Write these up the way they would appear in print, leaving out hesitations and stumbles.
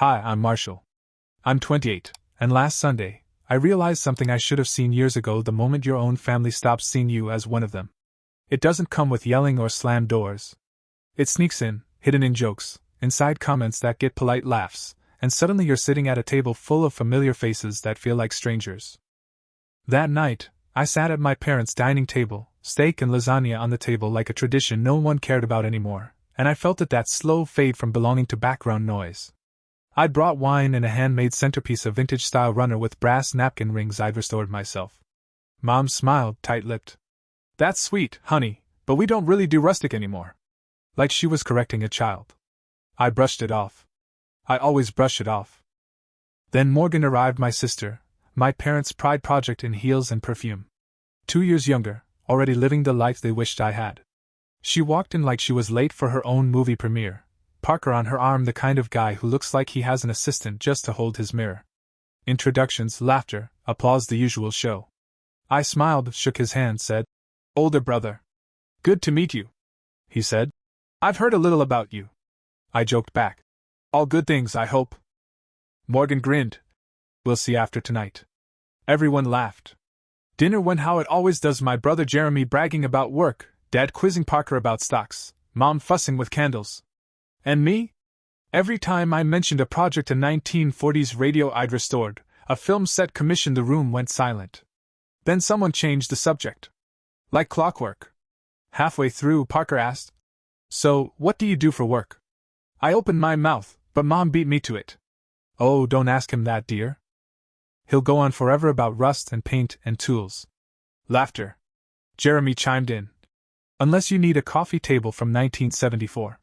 Hi, I'm Marshall. I'm 28, and last Sunday, I realized something I should have seen years ago the moment your own family stops seeing you as one of them. It doesn't come with yelling or slammed doors. It sneaks in, hidden in jokes, inside comments that get polite laughs, and suddenly you're sitting at a table full of familiar faces that feel like strangers. That night, I sat at my parents' dining table, steak and lasagna on the table like a tradition no one cared about anymore, and I felt that slow fade from belonging to background noise. I'd brought wine and a handmade centerpiece, a vintage-style runner with brass napkin rings I'd restored myself. Mom smiled, tight-lipped. That's sweet, honey, but we don't really do rustic anymore. Like she was correcting a child. I brushed it off. I always brush it off. Then Morgan arrived, my sister, my parents' pride project in heels and perfume. 2 years younger, already living the life they wished I had. She walked in like she was late for her own movie premiere, Parker on her arm, the kind of guy who looks like he has an assistant just to hold his mirror. Introductions, laughter, applause, the usual show. I smiled, shook his hand, said, "Older brother. Good to meet you," he said. "I've heard a little about you." I joked back. "All good things, I hope." Morgan grinned. "We'll see after tonight." Everyone laughed. Dinner went how it always does, my brother Jeremy bragging about work, Dad quizzing Parker about stocks, Mom fussing with candles. And me? Every time I mentioned a project, a 1940s radio I'd restored, a film set commissioned, the room went silent. Then someone changed the subject. Like clockwork. Halfway through, Parker asked, "So, what do you do for work?" I opened my mouth, but Mom beat me to it. "Oh, don't ask him that, dear. He'll go on forever about rust and paint and tools." Laughter. Jeremy chimed in. "Unless you need a coffee table from 1974.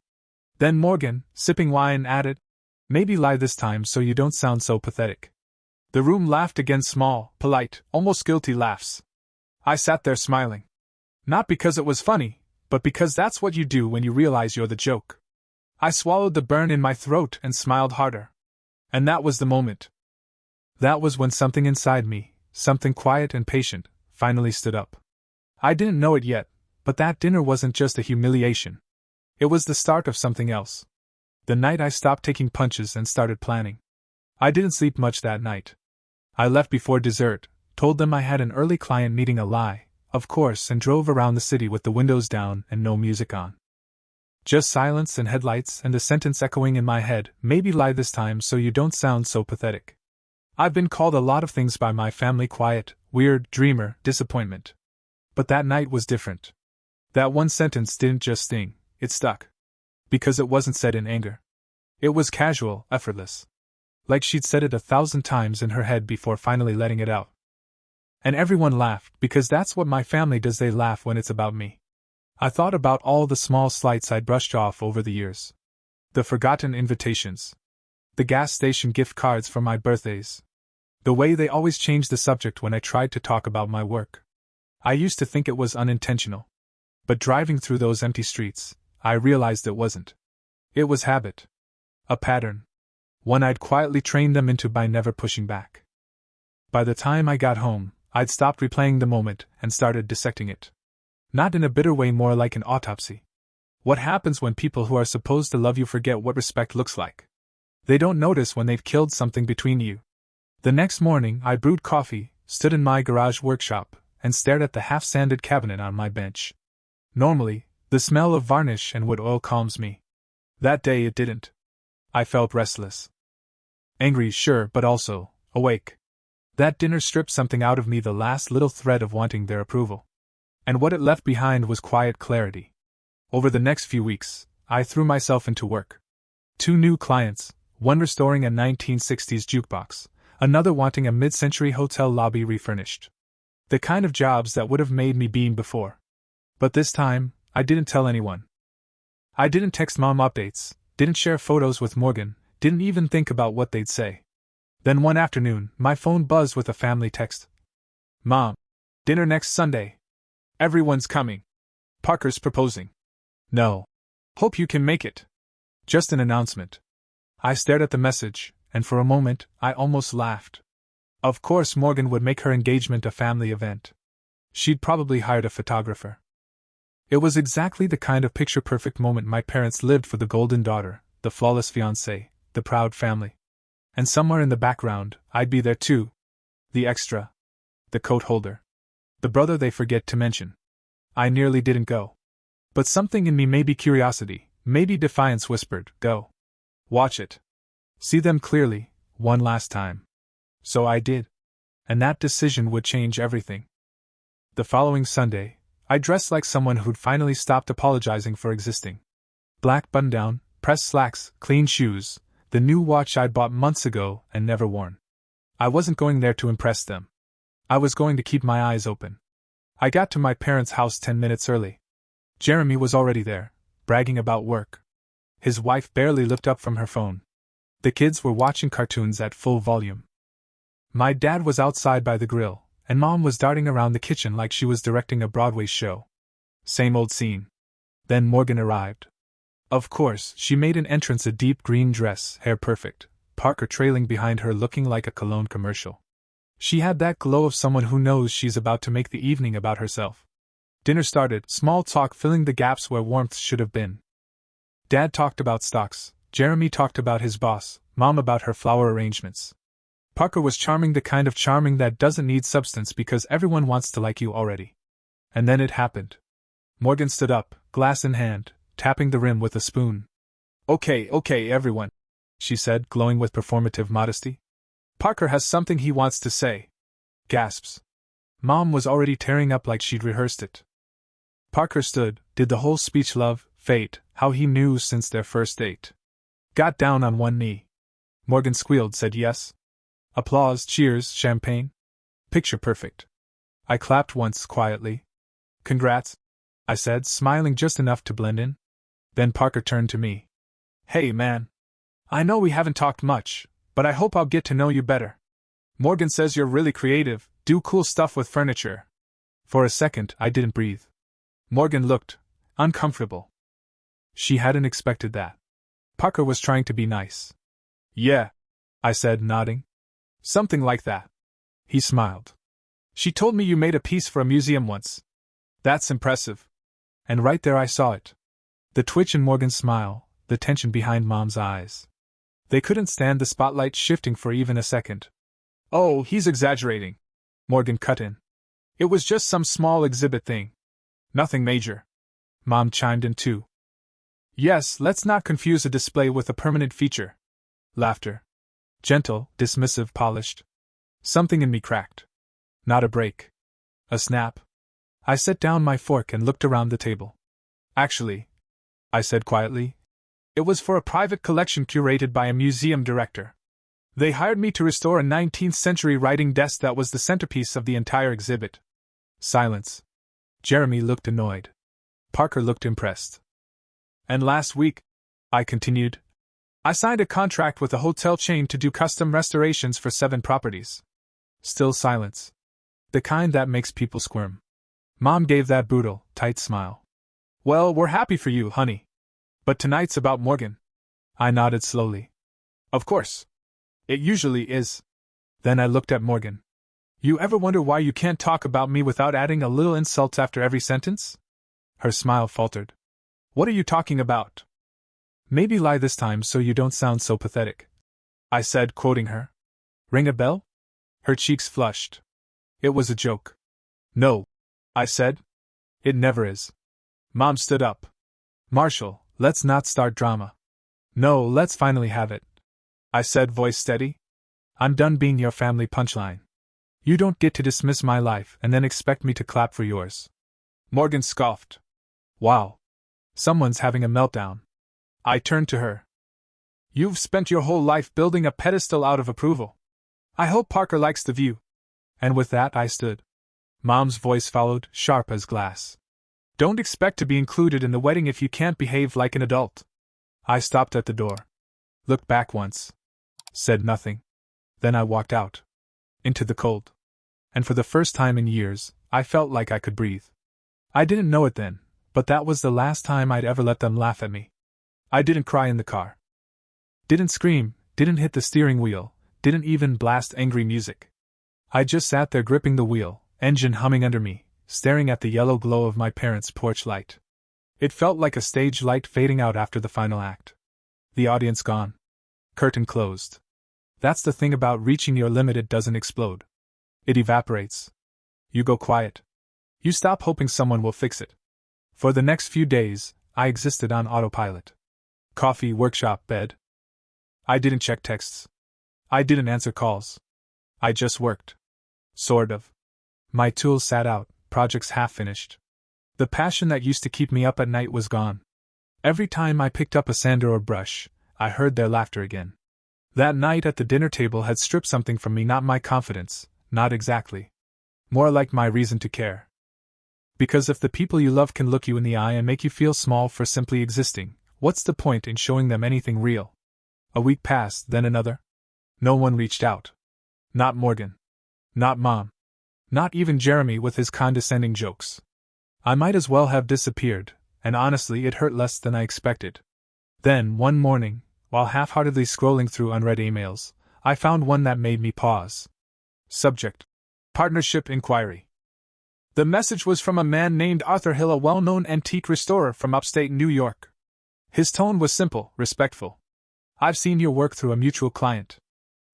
Then Morgan, sipping wine, added, "Maybe lie this time so you don't sound so pathetic." The room laughed again, small, polite, almost guilty laughs. I sat there smiling. Not because it was funny, but because that's what you do when you realize you're the joke. I swallowed the burn in my throat and smiled harder. And that was the moment. That was when something inside me, something quiet and patient, finally stood up. I didn't know it yet, but that dinner wasn't just a humiliation. It was the start of something else. The night I stopped taking punches and started planning. I didn't sleep much that night. I left before dessert, told them I had an early client meeting, a lie, of course, and drove around the city with the windows down and no music on. Just silence and headlights and the sentence echoing in my head, "Maybe lie this time so you don't sound so pathetic." I've been called a lot of things by my family: quiet, weird, dreamer, disappointment. But that night was different. That one sentence didn't just sting. It stuck. Because it wasn't said in anger. It was casual, effortless. Like she'd said it 1,000 times in her head before finally letting it out. And everyone laughed, because that's what my family does, they laugh when it's about me. I thought about all the small slights I'd brushed off over the years. The forgotten invitations. The gas station gift cards for my birthdays. The way they always changed the subject when I tried to talk about my work. I used to think it was unintentional. But driving through those empty streets, I realized it wasn't. It was habit. A pattern. One I'd quietly trained them into by never pushing back. By the time I got home, I'd stopped replaying the moment and started dissecting it. Not in a bitter way, more like an autopsy. What happens when people who are supposed to love you forget what respect looks like? They don't notice when they've killed something between you. The next morning, I brewed coffee, stood in my garage workshop, and stared at the half-sanded cabinet on my bench. Normally, the smell of varnish and wood oil calms me. That day it didn't. I felt restless. Angry, sure, but also awake. That dinner stripped something out of me, the last little thread of wanting their approval. And what it left behind was quiet clarity. Over the next few weeks, I threw myself into work. 2 new clients, one restoring a 1960s jukebox, another wanting a mid-century hotel lobby refurnished. The kind of jobs that would have made me beam before. But this time, I didn't tell anyone. I didn't text Mom updates, didn't share photos with Morgan, didn't even think about what they'd say. Then one afternoon, my phone buzzed with a family text. "Mom, dinner next Sunday. Everyone's coming. Parker's proposing. No. Hope you can make it." Just an announcement. I stared at the message, and for a moment, I almost laughed. Of course, Morgan would make her engagement a family event. She'd probably hired a photographer. It was exactly the kind of picture-perfect moment my parents lived for: the golden daughter, the flawless fiancé, the proud family. And somewhere in the background, I'd be there too. The extra. The coat holder. The brother they forget to mention. I nearly didn't go. But something in me, maybe curiosity, maybe defiance, whispered, go. Watch it. See them clearly, one last time. So I did. And that decision would change everything. The following Sunday, I dressed like someone who'd finally stopped apologizing for existing. Black button-down, pressed slacks, clean shoes, the new watch I'd bought months ago and never worn. I wasn't going there to impress them. I was going to keep my eyes open. I got to my parents' house 10 minutes early. Jeremy was already there, bragging about work. His wife barely looked up from her phone. The kids were watching cartoons at full volume. My dad was outside by the grill, and Mom was darting around the kitchen like she was directing a Broadway show. Same old scene. Then Morgan arrived. Of course, she made an entrance, a deep green dress, hair perfect, Parker trailing behind her looking like a cologne commercial. She had that glow of someone who knows she's about to make the evening about herself. Dinner started, small talk filling the gaps where warmth should have been. Dad talked about stocks, Jeremy talked about his boss, Mom about her flower arrangements. Parker was charming, the kind of charming that doesn't need substance because everyone wants to like you already. And then it happened. Morgan stood up, glass in hand, tapping the rim with a spoon. Okay, everyone, she said, glowing with performative modesty. Parker has something he wants to say. Gasps. Mom was already tearing up like she'd rehearsed it. Parker stood, did the whole speech, love, fate, how he knew since their first date. Got down on one knee. Morgan squealed, said yes. Applause, cheers, champagne. Picture perfect. I clapped once quietly. Congrats, I said, smiling just enough to blend in. Then Parker turned to me. Hey man. I know we haven't talked much, but I hope I'll get to know you better. Morgan says you're really creative, do cool stuff with furniture. For a second, I didn't breathe. Morgan looked uncomfortable. She hadn't expected that. Parker was trying to be nice. Yeah, I said, nodding. Something like that. He smiled. She told me you made a piece for a museum once. That's impressive. And right there I saw it. The twitch in Morgan's smile, the tension behind Mom's eyes. They couldn't stand the spotlight shifting for even a second. Oh, he's exaggerating. Morgan cut in. It was just some small exhibit thing. Nothing major. Mom chimed in too. Yes, let's not confuse a display with a permanent feature. Laughter. Gentle, dismissive, polished. Something in me cracked. Not a break. A snap. I set down my fork and looked around the table. Actually, I said quietly, it was for a private collection curated by a museum director. They hired me to restore a 19th century writing desk that was the centerpiece of the entire exhibit. Silence. Jeremy looked annoyed. Parker looked impressed. And last week, I continued, I signed a contract with a hotel chain to do custom restorations for 7 properties. Still silence. The kind that makes people squirm. Mom gave that brutal, tight smile. Well, we're happy for you, honey. But tonight's about Morgan. I nodded slowly. Of course. It usually is. Then I looked at Morgan. You ever wonder why you can't talk about me without adding a little insult after every sentence? Her smile faltered. What are you talking about? Maybe lie this time so you don't sound so pathetic. I said, quoting her. Ring a bell? Her cheeks flushed. It was a joke. No, I said. It never is. Mom stood up. Marshall, let's not start drama. No, let's finally have it. I said, voice steady. I'm done being your family punchline. You don't get to dismiss my life and then expect me to clap for yours. Morgan scoffed. Wow. Someone's having a meltdown. I turned to her. You've spent your whole life building a pedestal out of approval. I hope Parker likes the view. And with that I stood. Mom's voice followed, sharp as glass. Don't expect to be included in the wedding if you can't behave like an adult. I stopped at the door. Looked back once. Said nothing. Then I walked out. Into the cold. And for the first time in years, I felt like I could breathe. I didn't know it then, but that was the last time I'd ever let them laugh at me. I didn't cry in the car. Didn't scream, didn't hit the steering wheel, didn't even blast angry music. I just sat there gripping the wheel, engine humming under me, staring at the yellow glow of my parents' porch light. It felt like a stage light fading out after the final act. The audience gone. Curtain closed. That's the thing about reaching your limit, it doesn't explode. It evaporates. You go quiet. You stop hoping someone will fix it. For the next few days, I existed on autopilot. Coffee, workshop, bed. I didn't check texts. I didn't answer calls. I just worked. Sort of. My tools sat out, projects half finished. The passion that used to keep me up at night was gone. Every time I picked up a sander or brush, I heard their laughter again. That night at the dinner table had stripped something from me, not my confidence, not exactly. More like my reason to care. Because if the people you love can look you in the eye and make you feel small for simply existing, what's the point in showing them anything real? A week passed, then another. No one reached out. Not Morgan. Not Mom. Not even Jeremy with his condescending jokes. I might as well have disappeared, and honestly it hurt less than I expected. Then, one morning, while half-heartedly scrolling through unread emails, I found one that made me pause. Subject: Partnership Inquiry. The message was from a man named Arthur Hill, a well-known antique restorer from upstate New York. His tone was simple, respectful. I've seen your work through a mutual client.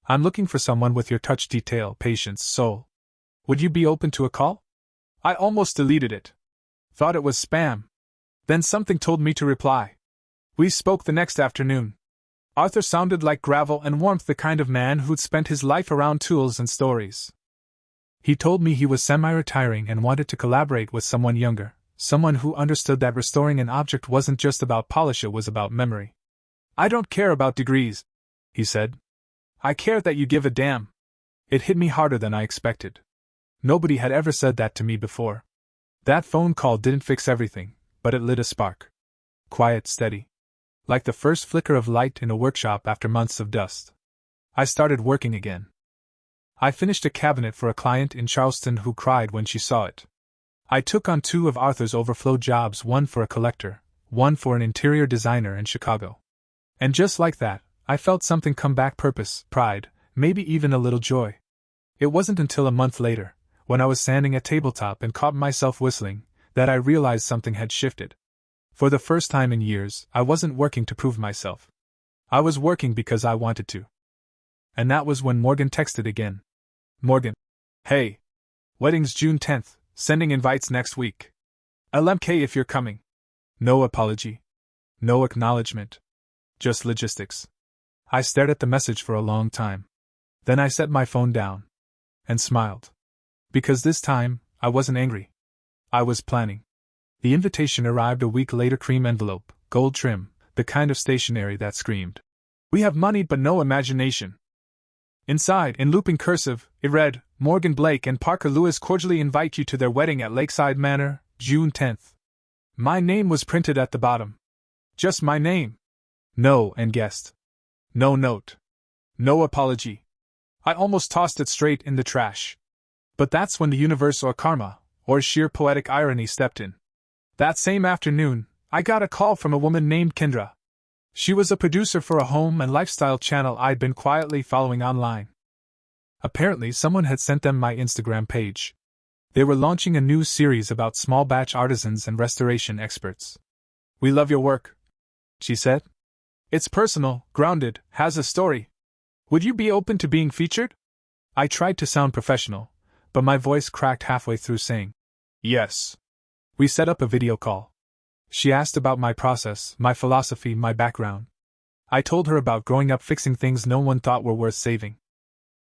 I'm looking for someone with your touch, detail, patience, soul. Would you be open to a call? I almost deleted it. Thought it was spam. Then something told me to reply. We spoke the next afternoon. Arthur sounded like gravel and warmth, the kind of man who'd spent his life around tools and stories. He told me he was semi-retiring and wanted to collaborate with someone younger, someone who understood that restoring an object wasn't just about polish, it was about memory. I don't care about degrees, he said. I care that you give a damn. It hit me harder than I expected. Nobody had ever said that to me before. That phone call didn't fix everything, but it lit a spark. Quiet, steady. Like the first flicker of light in a workshop after months of dust. I started working again. I finished a cabinet for a client in Charleston who cried when she saw it. I took on 2 of Arthur's overflow jobs, one for a collector, one for an interior designer in Chicago. And just like that, I felt something come back: purpose, pride, maybe even a little joy. It wasn't until a month later, when I was sanding a tabletop and caught myself whistling, that I realized something had shifted. For the first time in years, I wasn't working to prove myself. I was working because I wanted to. And that was when Morgan texted again. Morgan. Hey. Wedding's June 10th, sending invites next week. LMK if you're coming. No apology. No acknowledgement. Just logistics. I stared at the message for a long time. Then I set my phone down. And smiled. Because this time, I wasn't angry. I was planning. The invitation arrived a week later, cream envelope, gold trim, the kind of stationery that screamed, "We have money but no imagination." Inside, in looping cursive, it read, "Morgan Blake and Parker Lewis cordially invite you to their wedding at Lakeside Manor, June 10th. My name was printed at the bottom. Just my name. No and guest. No note. No apology. I almost tossed it straight in the trash. But that's when the universe, or karma, or sheer poetic irony, stepped in. That same afternoon, I got a call from a woman named Kendra. She was a producer for a home and lifestyle channel I'd been quietly following online. Apparently, someone had sent them my Instagram page. They were launching a new series about small batch artisans and restoration experts. "We love your work," she said. "It's personal, grounded, has a story. Would you be open to being featured?" I tried to sound professional, but my voice cracked halfway through saying, "Yes." We set up a video call. She asked about my process, my philosophy, my background. I told her about growing up fixing things no one thought were worth saving.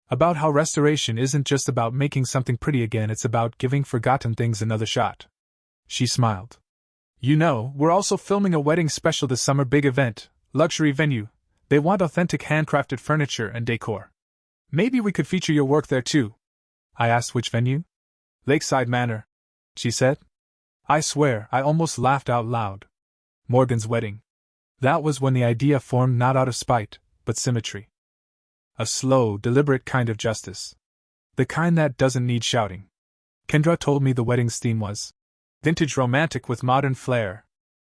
About how restoration isn't just about making something pretty again, it's about giving forgotten things another shot. She smiled. "You know, we're also filming a wedding special this summer, big event, luxury venue. They want authentic handcrafted furniture and decor. Maybe we could feature your work there too." I asked which venue. "Lakeside Manor," she said. I swear, I almost laughed out loud. Morgan's wedding. That was when the idea formed, not out of spite, but symmetry. A slow, deliberate kind of justice. The kind that doesn't need shouting. Kendra told me the wedding's theme was vintage romantic with modern flair.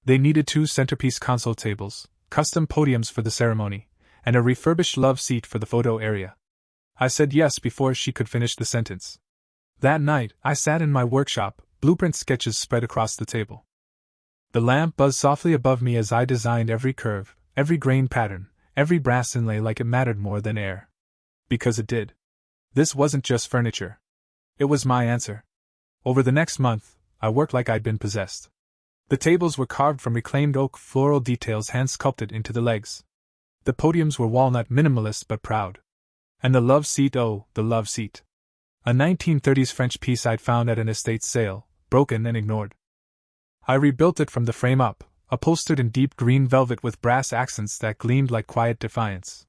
They needed 2 centerpiece console tables, custom podiums for the ceremony, and a refurbished love seat for the photo area. I said yes before she could finish the sentence. That night, I sat in my workshop, blueprint sketches spread across the table. The lamp buzzed softly above me as I designed every curve, every grain pattern, every brass inlay like it mattered more than air. Because it did. This wasn't just furniture. It was my answer. Over the next month, I worked like I'd been possessed. The tables were carved from reclaimed oak, floral details hand-sculpted into the legs. The podiums were walnut, minimalist but proud. And the love seat, oh, the love seat. A 1930s French piece I'd found at an estate sale, broken and ignored. I rebuilt it from the frame up, upholstered in deep green velvet with brass accents that gleamed like quiet defiance.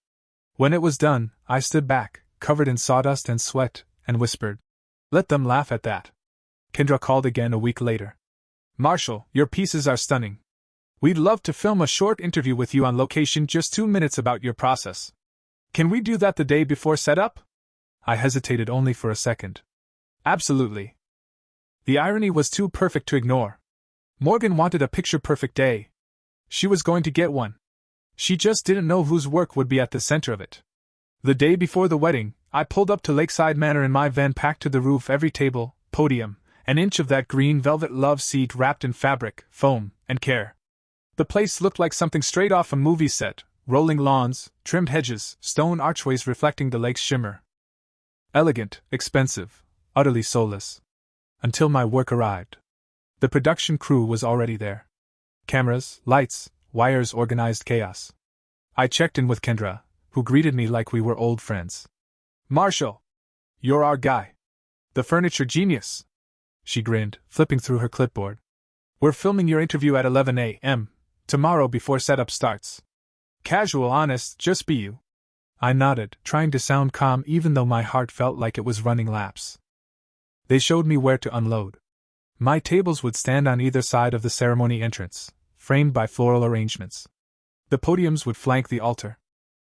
When it was done, I stood back, covered in sawdust and sweat, and whispered, "Let them laugh at that." Kendra called again a week later. "Marshall, your pieces are stunning. We'd love to film a short interview with you on location, just 2 minutes about your process. Can we do that the day before setup?" I hesitated only for a second. Absolutely. The irony was too perfect to ignore. Morgan wanted a picture-perfect day. She was going to get one. She just didn't know whose work would be at the center of it. The day before the wedding, I pulled up to Lakeside Manor in my van, packed to the roof, every table, podium, an inch of that green velvet love seat wrapped in fabric, foam, and care. The place looked like something straight off a movie set, rolling lawns, trimmed hedges, stone archways reflecting the lake's shimmer. Elegant, expensive, utterly soulless. Until my work arrived. The production crew was already there. Cameras, lights, wires, organized chaos. I checked in with Kendra, who greeted me like we were old friends. "Marshall! You're our guy. The furniture genius." She grinned, flipping through her clipboard. "We're filming your interview at 11 a.m. tomorrow before setup starts. Casual, honest, just be you." I nodded, trying to sound calm even though my heart felt like it was running laps. They showed me where to unload. My tables would stand on either side of the ceremony entrance, framed by floral arrangements. The podiums would flank the altar.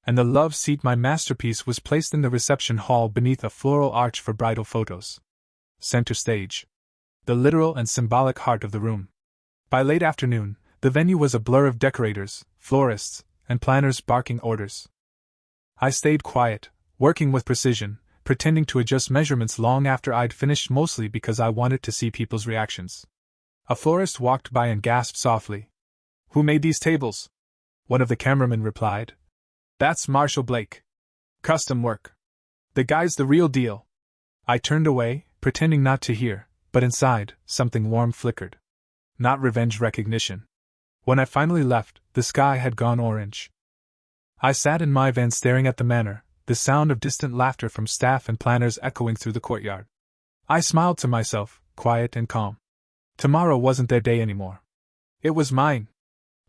And the love seat, my masterpiece, was placed in the reception hall beneath a floral arch for bridal photos. Center stage. The literal and symbolic heart of the room. By late afternoon, the venue was a blur of decorators, florists, and planners barking orders. I stayed quiet, working with precision, pretending to adjust measurements long after I'd finished, mostly because I wanted to see people's reactions. A florist walked by and gasped softly. "Who made these tables?" One of the cameramen replied. "That's Marshall Blake. Custom work. The guy's the real deal." I turned away, pretending not to hear, but inside, something warm flickered. Not revenge, recognition. When I finally left, the sky had gone orange. I sat in my van staring at the manor, the sound of distant laughter from staff and planners echoing through the courtyard. I smiled to myself, quiet and calm. Tomorrow wasn't their day anymore. It was mine.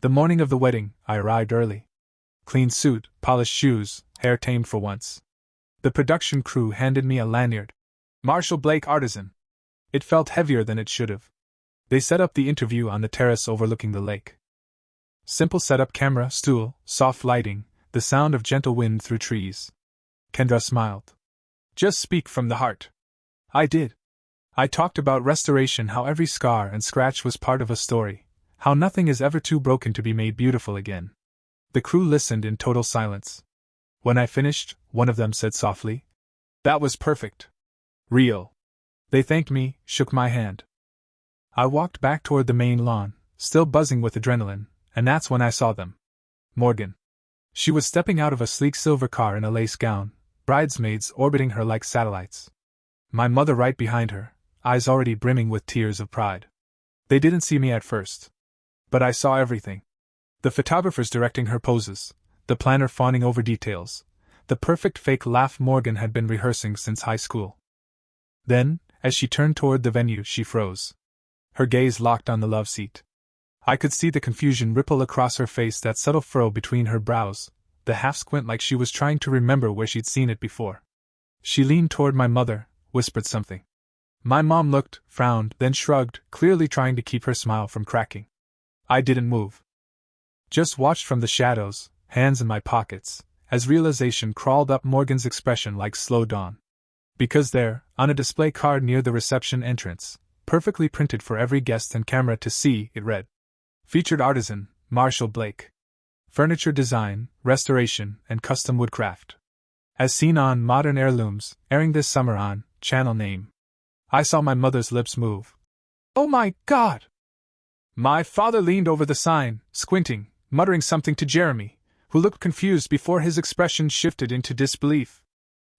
The morning of the wedding, I arrived early. Clean suit, polished shoes, hair tamed for once. The production crew handed me a lanyard. "Marshall Blake Artisan." It felt heavier than it should have. They set up the interview on the terrace overlooking the lake. Simple setup: camera, stool, soft lighting, the sound of gentle wind through trees. Kendra smiled. "Just speak from the heart." I did. I talked about restoration, how every scar and scratch was part of a story, how nothing is ever too broken to be made beautiful again. The crew listened in total silence. When I finished, one of them said softly, "That was perfect. Real." They thanked me, shook my hand. I walked back toward the main lawn, still buzzing with adrenaline, and that's when I saw them. Morgan. She was stepping out of a sleek silver car in a lace gown, bridesmaids orbiting her like satellites. My mother right behind her, eyes already brimming with tears of pride. They didn't see me at first. But I saw everything. The photographers directing her poses, the planner fawning over details, the perfect fake laugh Morgan had been rehearsing since high school. Then, as she turned toward the venue, she froze. Her gaze locked on the love seat. I could see the confusion ripple across her face, that subtle furrow between her brows, the half squint like she was trying to remember where she'd seen it before. She leaned toward my mother, whispered something. My mom looked, frowned, then shrugged, clearly trying to keep her smile from cracking. I didn't move. Just watched from the shadows, hands in my pockets, as realization crawled up Morgan's expression like slow dawn. Because there, on a display card near the reception entrance, perfectly printed for every guest and camera to see, it read, "Featured artisan, Marshall Blake. Furniture design, restoration, and custom woodcraft. As seen on Modern Heirlooms, airing this summer on channel name." I saw my mother's lips move. "Oh my God!" My father leaned over the sign, squinting, muttering something to Jeremy, who looked confused before his expression shifted into disbelief.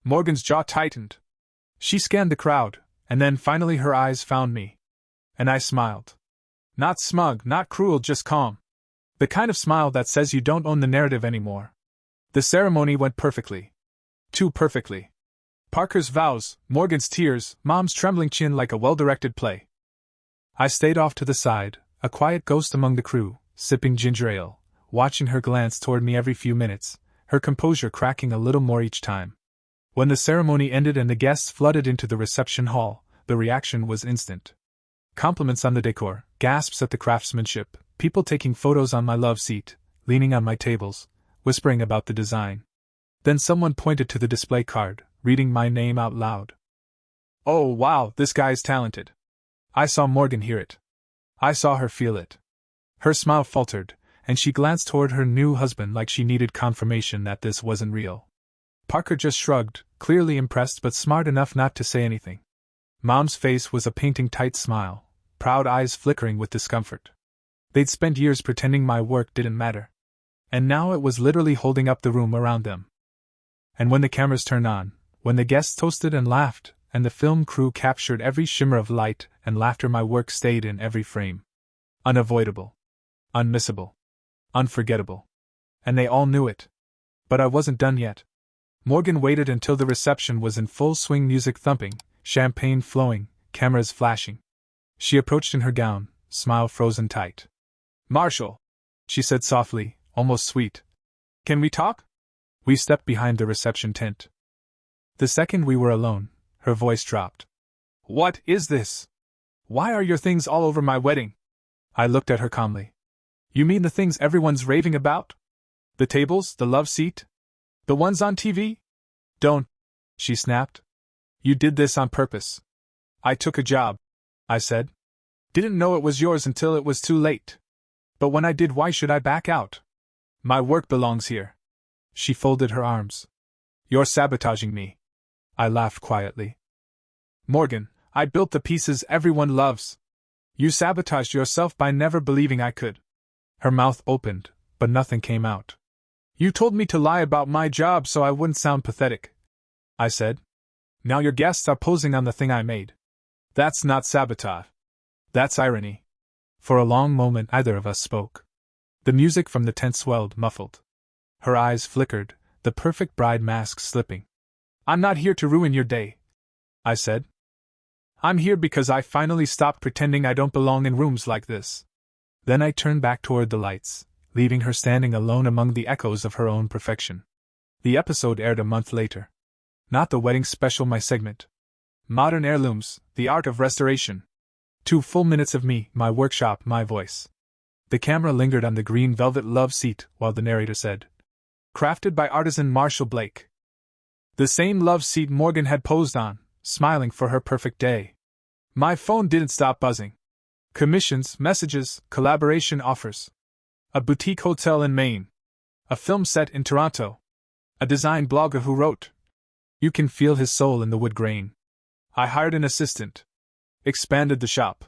Morgan's jaw tightened. She scanned the crowd, and then finally her eyes found me. And I smiled. Not smug, not cruel, just calm. The kind of smile that says you don't own the narrative anymore. The ceremony went perfectly. Too perfectly. Parker's vows, Morgan's tears, Mom's trembling chin like a well-directed play. I stayed off to the side, a quiet ghost among the crew, sipping ginger ale, watching her glance toward me every few minutes, her composure cracking a little more each time. When the ceremony ended and the guests flooded into the reception hall, the reaction was instant. Compliments on the decor, gasps at the craftsmanship, people taking photos on my love seat, leaning on my tables, whispering about the design. Then someone pointed to the display card, reading my name out loud. Oh wow, this guy's talented. I saw Morgan hear it. I saw her feel it. Her smile faltered, and she glanced toward her new husband like she needed confirmation that this wasn't real. Parker just shrugged, clearly impressed but smart enough not to say anything. Mom's face was a painting-tight smile, proud eyes flickering with discomfort. They'd spent years pretending my work didn't matter. And now it was literally holding up the room around them. And when the cameras turned on, when the guests toasted and laughed, and the film crew captured every shimmer of light and laughter, my work stayed in every frame. Unavoidable. Unmissable. Unforgettable. And they all knew it. But I wasn't done yet. Morgan waited until the reception was in full swing, music thumping, champagne flowing, cameras flashing. She approached in her gown, smile frozen tight. "Marshall," she said softly, almost sweet. "Can we talk?" We stepped behind the reception tent. The second we were alone, her voice dropped. "What is this? Why are your things all over my wedding?" I looked at her calmly. "You mean the things everyone's raving about? The tables, the love seat? The ones on TV? Don't," she snapped. "You did this on purpose." "I took a job," I said. "Didn't know it was yours until it was too late. But when I did, why should I back out? My work belongs here." She folded her arms. "You're sabotaging me." I laughed quietly. "Morgan, I built the pieces everyone loves. You sabotaged yourself by never believing I could." Her mouth opened, but nothing came out. "You told me to lie about my job so I wouldn't sound pathetic," I said. "Now your guests are posing on the thing I made. That's not sabotage. That's irony." For a long moment neither of us spoke. The music from the tent swelled, muffled. Her eyes flickered, the perfect bride mask slipping. "I'm not here to ruin your day," I said. "I'm here because I finally stopped pretending I don't belong in rooms like this." Then I turned back toward the lights, leaving her standing alone among the echoes of her own perfection. The episode aired a month later. Not the wedding special, my segment. Modern Heirlooms, the Art of Restoration. 2 full minutes of me, my workshop, my voice. The camera lingered on the green velvet love seat while the narrator said, "Crafted by artisan Marshall Blake." The same love seat Morgan had posed on, smiling for her perfect day. My phone didn't stop buzzing. Commissions, messages, collaboration offers. A boutique hotel in Maine. A film set in Toronto. A design blogger who wrote, "You can feel his soul in the wood grain." I hired an assistant. Expanded the shop.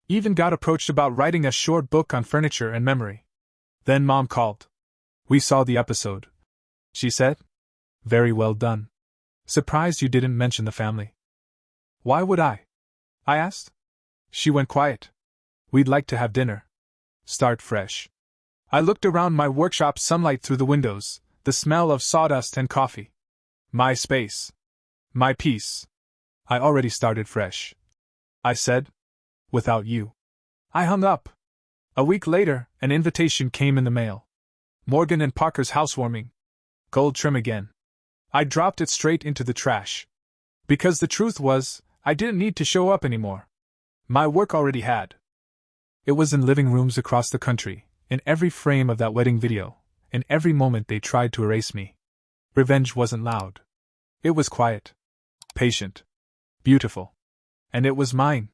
Even got approached about writing a short book on furniture and memory. Then Mom called. "We saw the episode," she said. "Very well done. Surprised you didn't mention the family." "Why would I?" I asked. She went quiet. "We'd like to have dinner. Start fresh." I looked around my workshop, sunlight through the windows, the smell of sawdust and coffee. My space. My peace. "I already started fresh," I said. "Without you." I hung up. A week later, an invitation came in the mail. Morgan and Parker's housewarming. Gold trim again. I dropped it straight into the trash. Because the truth was, I didn't need to show up anymore. My work already had. It was in living rooms across the country, in every frame of that wedding video, in every moment they tried to erase me. Revenge wasn't loud. It was quiet. Patient. Beautiful. And it was mine.